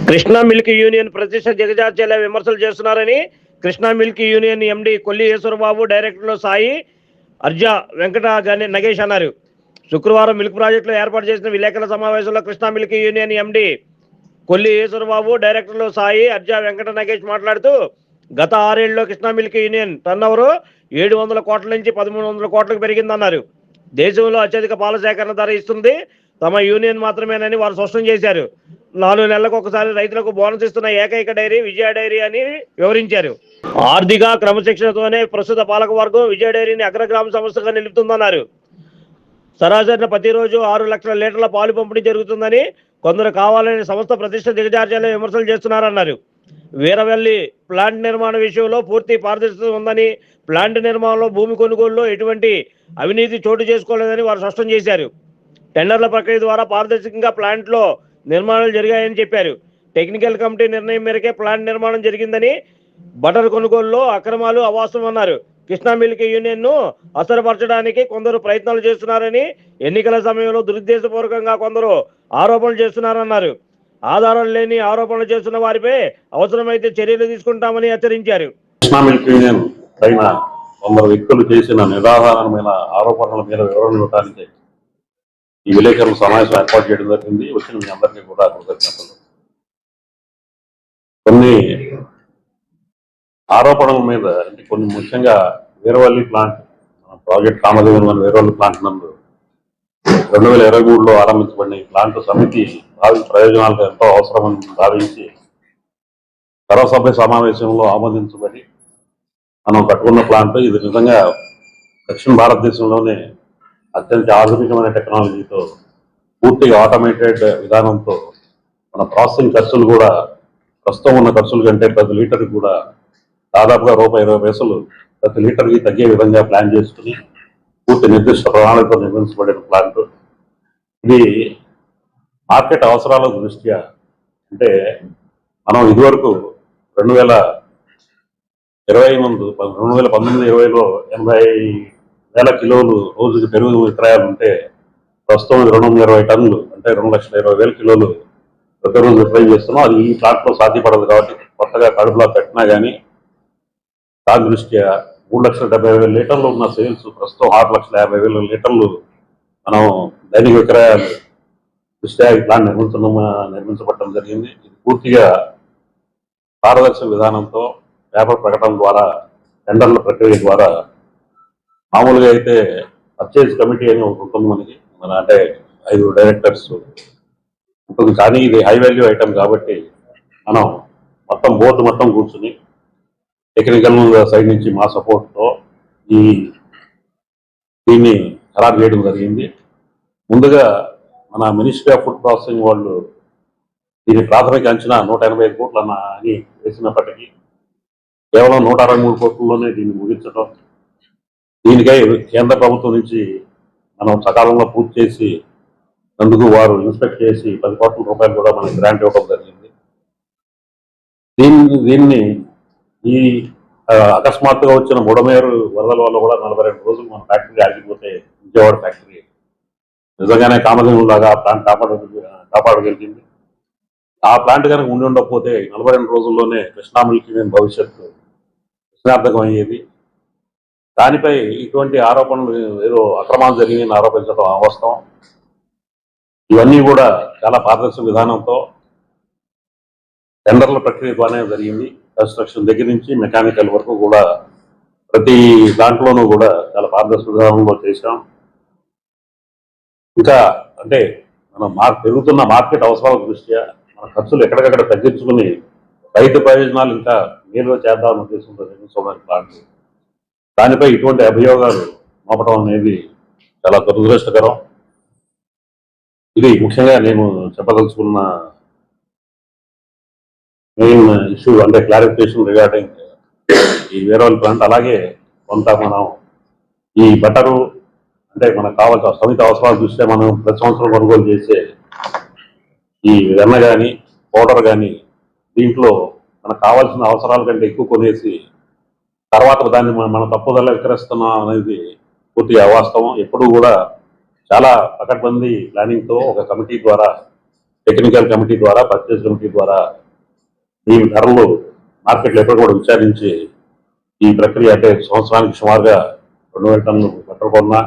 Krishna milk union ప్రతిష్ట దిగజార్చేలా విమర్శలు చేస్తున్నారని కృష్ణా మిల్క్ యూనియన్ ఎండి కొల్లి ఈశ్వరబాబు, డైరెక్టర్లు సాయి, అర్జా, వెంకట నగేష్ అన్నారు. శుక్రవారం మిల్క్ ప్రాజెక్టులో ఏర్పాటు చేసిన విలేకరుల సమావేశంలో కృష్ణా మిల్క్ యూనియన్ ఎండి కొల్లి ఈశ్వరబాబు, డైరెక్టర్లు సాయి, అర్జా, వెంకట నగేష్ మాట్లాడుతూ గత 6 ఏళ్లలో కృష్ణా మిల్క్ యూనియన్ టర్నోవర్ 700 కోట్ల నుంచి 1300 కోట్లకు పెరిగిందన్నారు. దేశంలో అత్యధిక పాల సేకరణ ధర ఇస్తుంది తమ యూనియన్ మాత్రమేనని వారు స్పష్టం చేశారు. 4 నెలలకు ఒకసారి రైతులకు బోనస్ ఇస్తున్న ఏకైక డైరీ విజయ డైరీ అని వివరించారు. ఆర్థిక క్రమశిక్షణతోనే ప్రస్తుత పాలక వర్గం విజయ డైరీని అగ్రగ్రామ సంస్థగా నిలుపుతుందన్నారు. సరాసరిన ప్రతిరోజు 6 లక్షల లీటర్ల పాలు పంపిణీ జరుగుతుందని, కొందరు కావాలని సంస్థ ప్రతిష్ట దిగజార్చేలా విమర్శలు చేస్తున్నారన్నారు. వీరవల్లి ప్లాంట్ నిర్మాణ విషయంలో పూర్తి పారదర్శకత ఉందని, ప్లాంట్ నిర్మాణంలో భూమి కొనుగోలులో ఎటువంటి అవినీతి చోటు చేసుకోలేదని వారు స్పష్టం చేశారు. టెండర్ల ప్రక్రియ ద్వారా పారదర్శకంగా ప్లాంట్లో నిర్మాణాలు జరిగాయని చెప్పారు. టెక్నికల్ కమిటీ నిర్ణయం మేరకే ప్లాంట్ నిర్మాణం జరిగిందని, బటర్ కొనుగోలులో అక్రమాలు అవాస్తవమన్నారు. కృష్ణా మిల్క్ యూనియన్ను అసలుపరచడానికి కొందరు ప్రయత్నాలు చేస్తున్నారని, ఎన్నికల సమయంలో దురుద్దేశపూర్వకంగా కొందరు ఆరోపణలు చేస్తున్నారన్నారు. ఆధారాలు లేని ఆరోపణలు చేస్తున్న వారిపై అవసరమైతే చర్యలు తీసుకుంటామని హెచ్చరించారు. కృష్ణా మిల్క్ యూనియన్ పైన కొందరు వ్యక్తులు చేసిన నిరాధారమైన ఆరోపణల మీద వివరణ ఇవ్వడానికి ఈ విలేకరుల సమావేశం ఏర్పాటు చేయడం జరిగింది. వచ్చిన మీ అందరికీ కూడా కృతజ్ఞతలు. కొన్ని ఆరోపణల మీద అంటే కొన్ని ముఖ్యంగా Veeravalli plant project Kamadevan Veeravalli plant నందు 2023లో ఆరంభించబడిన ఈ ప్లాంట్ సమితి భావి ప్రయోజనాలకు ఎంతో అవసరమని భావించి సర్వసభ్య సమావేశంలో ఆమోదించబడి మనం కట్టుకున్న ప్లాంట్ ఇది నిజంగా దక్షిణ భారతదేశంలోనే అత్యంత ఆధునికమైన టెక్నాలజీతో పూర్తిగా ఆటోమేటెడ్ విధానంతో మన ప్రాసెసింగ్ ఖర్చులు కూడా ప్రస్తుతం ఉన్న ఖర్చుల కంటే ప్రతి లీటర్కి కూడా దాదాపుగా ₹20 ప్రతి లీటర్కి తగ్గే విధంగా ప్లాన్ చేసుకుని పూర్తి నిర్దిష్ట ప్రణాళికతో నిర్మించబడిన ప్లాంట్. ఇది మార్కెట్ అవసరాల దృష్ట్యా అంటే మనం ఇదివరకు 2019-20లో 80,000 కిలోలు రోజుకి పెరుగు విక్రయాలు ఉంటే ప్రస్తుతం 220 టన్నులు అంటే 2,20,000 కిలోలు ప్రతిరోజు విక్రయం చేస్తున్నాం. అది ఈ ప్లాంట్లో సాధ్యపడదు కాబట్టి కొత్తగా కడుపులో కట్టినా కానీ దాని దృష్ట్యా 3,70,000 లీటర్లు ఉన్న సేల్స్ ప్రస్తుతం 6,50,000 లీటర్లు మనం దైనిక విక్రయాలు దృష్ట్యా ఈ ప్లాంట్ నిర్మించబడటం జరిగింది. ఇది పూర్తిగా పారదర్శక విధానంతో పేపర్ ప్రకటన ద్వారా టెండర్ల ప్రక్రియ ద్వారా మామూలుగా అయితే పర్చేజ్ కమిటీ అని ఒకటి ఉంటుంది మనకి, అంటే 5 డైరెక్టర్స్ ఉంటుంది. కానీ ఇది హై వాల్యూ ఐటమ్ కాబట్టి మనం మొత్తం బోర్డు మొత్తం కూర్చుని టెక్నికల్ సైడ్ నుంచి మా సపోర్ట్తో దీన్ని ఖరారు చేయడం జరిగింది. ముందుగా మన మినిస్ట్రీ ఆఫ్ ఫుడ్ ప్రాసెసింగ్ వాళ్ళు దీని ప్రాథమిక అంచనా 185 కోట్లు అని వేసినప్పటికీ కేవలం 163 కోట్లలోనే దీన్ని ముగించడం, దీనికై కేంద్ర ప్రభుత్వం నుంచి మనం సకాలంలో పూర్తి చేసి అందుకు వారు ఇన్స్పెక్ట్ చేసి 10 కోట్ల రూపాయలు కూడా మనకి గ్రాంట్ ఇవ్వడం జరిగింది. దీన్ని ఈ అకస్మాత్తుగా వచ్చిన బుడమేరు వరదల వల్ల కూడా 42 రోజులు మన ఫ్యాక్టరీ ఆగిపోతే విజయవాడ ఫ్యాక్టరీ నిజంగానే కామధేనులాగా ఆ ప్లాంట్ కాపాడగలిగింది. ఆ ప్లాంట్ కనుక ఉండి ఉండకపోతే 42 రోజుల్లోనే కృష్ణా మిల్క్ యూనియన్ భవిష్యత్తు ప్రశ్నార్థకం అయ్యేది. దానిపై ఇటువంటి ఆరోపణలు ఏదో అక్రమాలు జరిగిందని ఆరోపించడం అవాస్తవం. ఇవన్నీ కూడా చాలా పారదర్శక విధానంతో టెండర్ల ప్రక్రియ ద్వారానే జరిగింది. కన్స్ట్రక్షన్ దగ్గర నుంచి మెకానికల్ వరకు కూడా ప్రతి దాంట్లోనూ కూడా చాలా పారదర్శక విధానంలో చేశాం. ఇంకా అంటే మనం పెరుగుతున్న మార్కెట్ అవసరాల దృష్ట్యా మన ఖర్చులు ఎక్కడికక్కడ తగ్గించుకుని రైతు ప్రయోజనాలు ఇంకా మేలుగా చేద్దామని ఉద్దేశంతో నిర్మించడానికి ప్లాంట్. దానిపై ఇటువంటి అభియోగాలు మోపడం అనేది చాలా దురదృష్టకరం. ఇది ముఖ్యంగా నేను చెప్పదలుచుకున్న మెయిన్ ఇష్యూ, అంటే క్లారిఫికేషన్ రిగార్డింగ్ ఈ వీరవల్లి ప్లాంట్. అలాగే కొంత మనం ఈ బటరు అంటే మనకు కావాల్సిన సమితి అవసరాల దృష్ట్యా మనం ప్రతి సంవత్సరం కొనుగోలు చేసే ఈ వెన్న కానీ పౌడర్ కానీ దీంట్లో మనకు కావాల్సిన అవసరాల కంటే ఎక్కువ కొనేసి తర్వాత దాన్ని మన తప్పుదల విక్రయిస్తున్నాం అనేది పూర్తిగా అవాస్తవం. ఎప్పుడూ కూడా చాలా పకడ్బందీ ప్లానింగ్తో ఒక కమిటీ ద్వారా టెక్నికల్ కమిటీ ద్వారా, పర్చేజ్ కమిటీ ద్వారా ఈ ధరలు మార్కెట్లో ఎక్కడ కూడా విచారించి ఈ ప్రక్రియ అంటే సంవత్సరానికి సుమారుగా 2,000 టన్నులు పెట్రోల్ కొన్నా,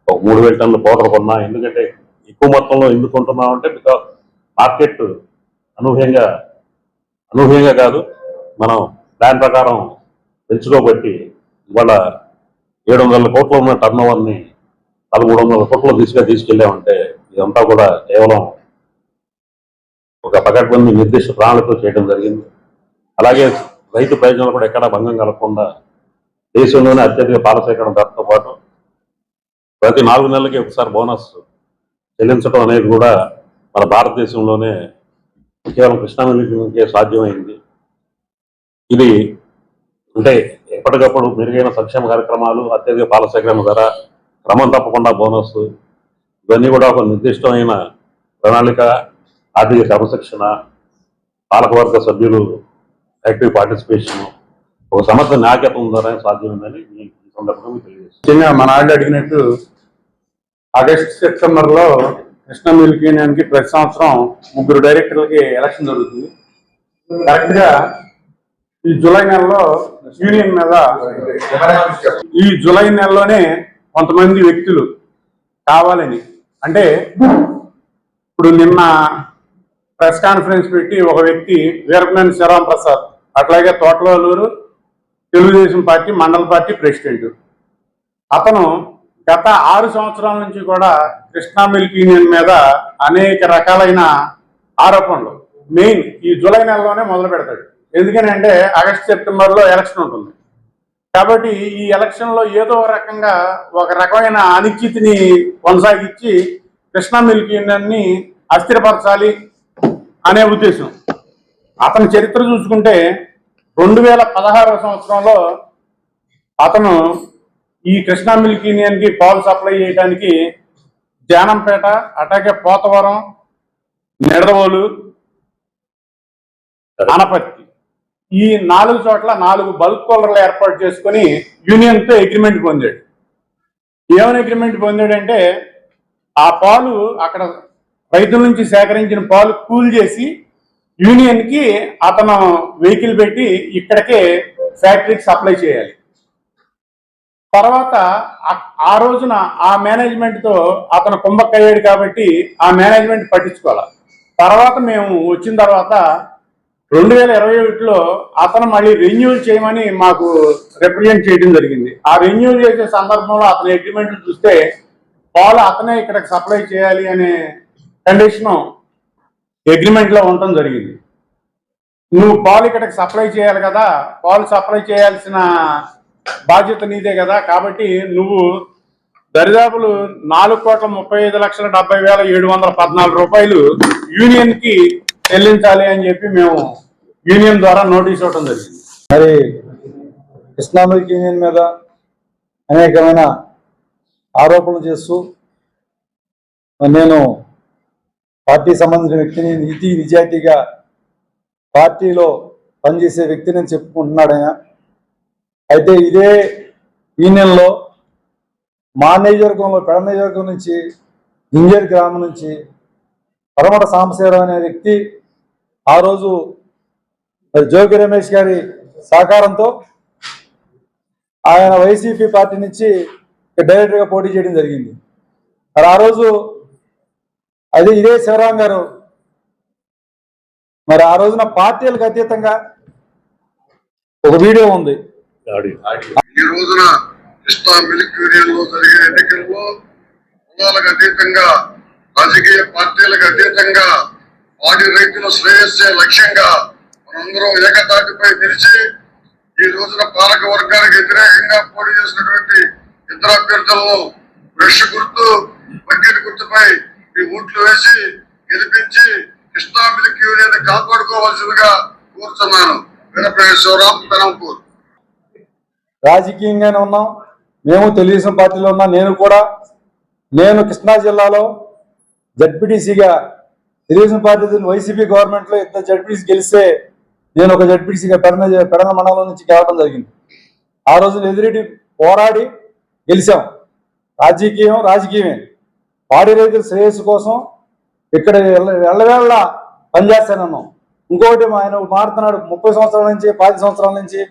ఒక 3,000 టన్నులు పౌడర్ కొన్నా. ఎందుకంటే ఎక్కువ మొత్తంలో ఎందుకు కొంటున్నాం అంటే బికాస్ మార్కెట్ అనూహ్యంగా కాదు, మనం ప్లాన్ ప్రకారం పెంచుకోబట్టి ఇవాళ 700 కోట్ల ఉన్న టర్న్ ఓవర్ని 1300 కోట్ల తీసుకెళ్ళామంటే ఇదంతా కూడా కేవలం ఒక పకడ్బందీ నిర్దిష్ట ప్రణాళికతో చేయడం జరిగింది. అలాగే రైతు ప్రయోజనాలు కూడా ఎక్కడా భంగం కలగకుండా దేశంలోనే అత్యధిక పాల సేకరణ ధరతో పాటు ప్రతి 4 నెలలకి ఒకసారి బోనస్ చెల్లించడం అనేది కూడా మన భారతదేశంలోనే కేవలం కృష్ణా మిల్కే సాధ్యమైంది. ఇది అంటే ఎప్పటికప్పుడు మెరుగైన సంక్షేమ కార్యక్రమాలు, అత్యధిక పాల సేకరణ ధర, క్రమం తప్పకుండా బోనస్, ఇవన్నీ కూడా ఒక నిర్దిష్టమైన ప్రణాళిక, ఆర్థిక క్రమశిక్షణ, పాలకవర్గ సభ్యులు యాక్టివ్ పార్టిసిపేషన్, ఒక సమర్థ నాయకత్వం ద్వారా సాధ్యమైందని ఈ సందర్భంగా తెలియజేస్తుంది. ముఖ్యంగా మన వాళ్ళు అడిగినట్టు ఆగస్టు సెప్టెంబర్లో కృష్ణా మిల్క్ యూనియన్కి ప్రతి సంవత్సరం 3 డైరెక్టర్లకి ఎలక్షన్ జరుగుతుంది. కరెక్ట్గా ఈ జూలై నెలలో యూనియన్ మీద ఈ జూలై నెలలోనే కొంతమంది వ్యక్తులు కావాలని, అంటే ఇప్పుడు నిన్న ప్రెస్ కాన్ఫరెన్స్ పెట్టి ఒక వ్యక్తి వీరపనేని శివరాం ప్రసాద్, అట్లాగే తోటలూరు తెలుగుదేశం పార్టీ మండల పార్టీ ప్రెసిడెంట్, అతను గత 6 సంవత్సరాల నుంచి కూడా కృష్ణా మిల్క్ యూనియన్ మీద అనేక రకాలైన ఆరోపణలు మెయిన్ ఈ జూలై నెలలోనే మొదలు పెడతాడు. ఎందుకని అంటే ఆగస్టు సెప్టెంబర్లో ఎలక్షన్ ఉంటుంది కాబట్టి ఈ ఎలక్షన్లో ఏదో ఒక రకమైన అనిశ్చితిని కొనసాగించి కృష్ణా మిల్క్ యూనియన్ని అస్థిరపరచాలి అనే ఉద్దేశం. అతని చరిత్ర చూసుకుంటే 2016 సంవత్సరంలో అతను ఈ కృష్ణా మిల్క్ యూనియన్కి పాలు సప్లై చేయడానికి జానంపేట, అట్లాగే పోతవరం, నిడదవోలు, అనపర్తి ఈ 4 చోట్ల 4 బల్క్ కూలర్లు ఏర్పాటు చేసుకుని యూనియన్తో అగ్రిమెంట్ పొందాడు. ఏమైనా అగ్రిమెంట్ పొందాడంటే ఆ పాలు అక్కడ రైతుల నుంచి సేకరించిన పాలు కూల్ చేసి యూనియన్కి అతను వెహికల్ పెట్టి ఇక్కడికే ఫ్యాక్టరీకి సప్లై చేయాలి. తర్వాత ఆ రోజున ఆ మేనేజ్మెంట్తో అతను కుంభక్కయ్యాడు కాబట్టి ఆ మేనేజ్మెంట్ పట్టించుకోవాలి. తర్వాత మేము వచ్చిన తర్వాత 2021లో అతను మళ్ళీ రెన్యూల్ చేయమని మాకు రిప్రజెంట్ చేయడం జరిగింది. ఆ రెన్యూల్ చేసే సందర్భంలో అతని అగ్రిమెంట్లు చూస్తే పాలు అతనే ఇక్కడికి సప్లై చేయాలి అనే కండిషను అగ్రిమెంట్లో ఉండటం జరిగింది. నువ్వు పాలు ఇక్కడికి సప్లై చేయాలి కదా, పాలు సప్లై చేయాల్సిన బాధ్యత నీదే కదా, కాబట్టి నువ్వు దరిదాపులు 4,35,70,714 రూపాయలు యూనియన్కి చెల్లించాలి అని చెప్పి మేము యూనియన్ ద్వారా నోటీస్ ఇవ్వడం జరిగింది. మరి కృష్ణా మిల్క్ యూనియన్ మీద అనేకమైన ఆరోపణలు చేస్తూ నేను పార్టీ సంబంధించిన వ్యక్తిని, నీతి నిజాయితీగా పార్టీలో పనిచేసే వ్యక్తిని చెప్పుకుంటున్నాడు ఆయన. అయితే ఇదే యూనియన్లో మా నియోజకవర్గంలో పెడ నియోజకవర్గం నుంచి గింజేరు గ్రామం నుంచి పరమట సాంబశివరావు అనే వ్యక్తి ఆ రోజు జోగి రమేష్ గారి సహకారంతో ఆయన వైసీపీ పార్టీ నుంచి డైరెక్టర్గా పోటీ చేయడం జరిగింది. మరి ఆ రోజు ఇదే శివరాం గారు మరి ఆ రోజున పార్టీలకు అతీతంగా ఒక వీడియో ఉంది. ఈ రోజున కృష్ణా మిల్క్ యూనియన్ లో జరిగే ఎన్నికల్లో కులాలకు అతీతంగా, రాజకీయ పార్టీలకు అతీతంగా పాడి రైతుల శ్రేయస్సే లక్ష్యంగా మనందరం ఏకతాటిపై నిలిచి ఈ రోజున పాలక వర్గానికి వ్యతిరేకంగా పోటీ చేసినటువంటి ఇతర అభ్యర్థులను బ్రష్ గుర్తు, బకెట్ గుర్తుపై ఈ ఓట్లు వేసి గెలిపించి కృష్ణా మిల్క్ యూనియన్ కాపాడుకోవాల్సిందిగా కోరుతున్నాను. వీరప్రవేశ్వరరావు, పెనంపూర్. రాజకీయంగానే ఉన్నాం, మేము తెలుగుదేశం పార్టీలో ఉన్నాం. నేను కృష్ణా జిల్లాలో జడ్పీటీసీగా తెలుగుదేశం పార్టీ వైసీపీ గవర్నమెంట్లో ఇద్దరు జడ్పీటీసీ గెలిస్తే నేను ఒక జడ్పీటీసీగా పెడన మండలం నుంచి గెలవడం జరిగింది. ఆ రోజులు ఎదురెడ్డి పోరాడి గెలిచాం. రాజకీయమే. పాడి రైతుల శ్రేయస్సు కోసం ఇక్కడ ఎల్లవేళ్ళ పనిచేస్తానన్నాం. ఇంకోటి ఆయన మారుతున్నాడు 30 సంవత్సరాల నుంచి 10 సంవత్సరాల నుంచి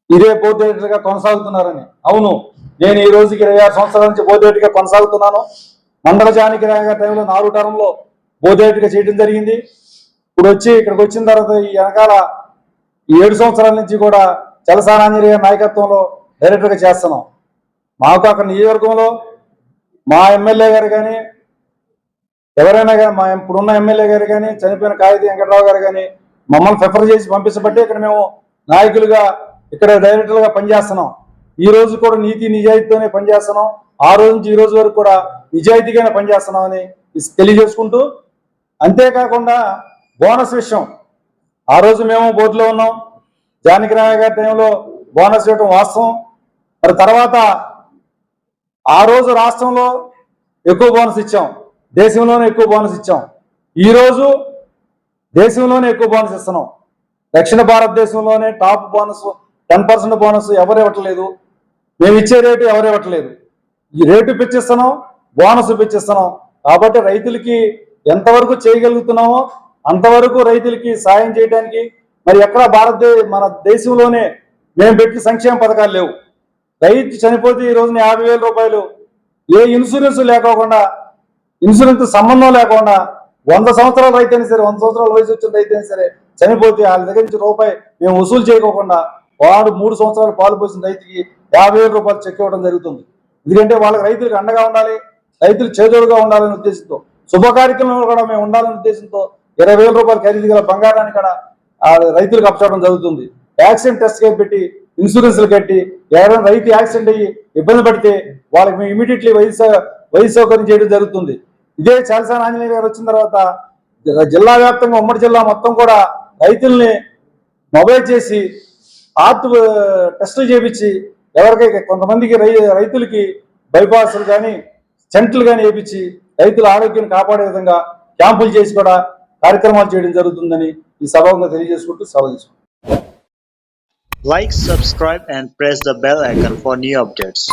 ఇదే బోర్డు డైరెక్టర్గా కొనసాగుతున్నారని. అవును, నేను ఈ రోజుకి 26 సంవత్సరాల నుంచి బోర్డు డైరెక్టర్గా కొనసాగుతున్నాను. మండల జానకి టైంలో 4 టర్మ్లో బోర్డు డైరెక్టర్గా చేయడం జరిగింది. ఇప్పుడు ఇక్కడికి వచ్చిన తర్వాత ఈ వెనకాల 7 సంవత్సరాల నుంచి కూడా చలసానాంజనేయ నాయకత్వంలో డైరెక్టర్గా చేస్తున్నాం. మాకు అక్కడ నియోజకవర్గంలో మా ఎమ్మెల్యే గారు కానీ ఎవరైనా కానీ మా ఇప్పుడున్న ఎమ్మెల్యే గారు కానీ చనిపోయిన కాగితీ వెంకటరావు గారు కానీ మమ్మల్ని ప్రిఫర్ చేసి పంపించబట్టి ఇక్కడ మేము నాయకులుగా ఇక్కడ డైరెక్టర్లుగా పనిచేస్తున్నాం. ఈ రోజు కూడా నీతి నిజాయితీతోనే పనిచేస్తున్నాం. ఆ రోజు నుంచి ఈ రోజు వరకు కూడా నిజాయితీగానే పనిచేస్తున్నామని తెలియజేసుకుంటూ, అంతేకాకుండా బోనస్ విషయం ఆ రోజు మేము బోర్డులో ఉన్నాం. జానకిరామ గారి టైంలో బోనస్ ఇవ్వడం వాస్తవం. మరి తర్వాత ఆ రోజు రాష్ట్రంలో ఎక్కువ బోనస్ ఇచ్చాం, దేశంలోనే ఎక్కువ బోనస్ ఇచ్చాం. ఈరోజు దేశంలోనే ఎక్కువ బోనస్ ఇస్తున్నాం. దక్షిణ భారతదేశంలోనే టాప్ బోనస్ 10% బోనస్ ఎవరు ఇవ్వట్లేదు. మేము ఇచ్చే రేటు ఎవరు ఇవ్వట్లేదు. ఈ రేటు పెంచిస్తున్నాం, బోనస్ పెంచిస్తున్నాం. కాబట్టి రైతులకి ఎంతవరకు చేయగలుగుతున్నామో అంతవరకు రైతులకి సాయం చేయడానికి మరి ఎక్కడ మన దేశంలోనే మేము పెట్టిన సంక్షేమ పథకాలు లేవు. రైతు చనిపోతే ఈ రోజున 50,000 రూపాయలు ఏ ఇన్సూరెన్స్ లేకోకుండా, ఇన్సూరెన్స్ సంబంధం లేకుండా 100 సంవత్సరాల రైతు అయినా సరే, 100 సంవత్సరాల వయసు వచ్చిన రైతు అయినా సరే చనిపోతే వాళ్ళ దగ్గర నుంచి రూపాయి మేము వసూలు చేయకోకుండా వాడు 3 సంవత్సరాలు పాలు పోసిన రైతుకి 50,000 రూపాయలు చెక్ ఇవ్వడం జరుగుతుంది. ఎందుకంటే వాళ్ళకి రైతులకు అండగా ఉండాలి, రైతులు చేదోడుగా ఉండాలనే ఉద్దేశంతో, శుభ కార్యక్రమంలో కూడా మేము ఉండాలనే ఉద్దేశంతో 20,000 రూపాయలు ఖరీదు గల బంగారాన్ని కూడా రైతులకు అప్పచడం జరుగుతుంది. యాక్సిడెంట్ టెస్ట్ పెట్టి ఇన్సూరెన్స్లు కట్టి ఎవరైనా రైతు యాక్సిడెంట్ అయ్యి ఇబ్బంది పడితే వాళ్ళకి మేము ఇమీడియట్లీ వైద్య సౌకర్యం చేయడం జరుగుతుంది. ఇదే చలసాని ఆంజనేయ గారు వచ్చిన తర్వాత జిల్లా వ్యాప్తంగా ఉమ్మడి జిల్లా మొత్తం కూడా రైతుల్ని మొబైల్ చేసి హార్ట్ టెస్టులు చేయించి ఎవరికైతే కొంతమందికి రైతులకి బైపాస్లు కానీ స్టెంట్లు కానీ వేయించి రైతుల ఆరోగ్యాన్ని కాపాడే విధంగా క్యాంపులు చేసి కూడా కార్యక్రమాలు చేయడం జరుగుతుందని ఈ సభగా తెలియజేసుకుంటూ సెలవు తీసుకుంటాం. Like, subscribe and press the bell icon for new updates.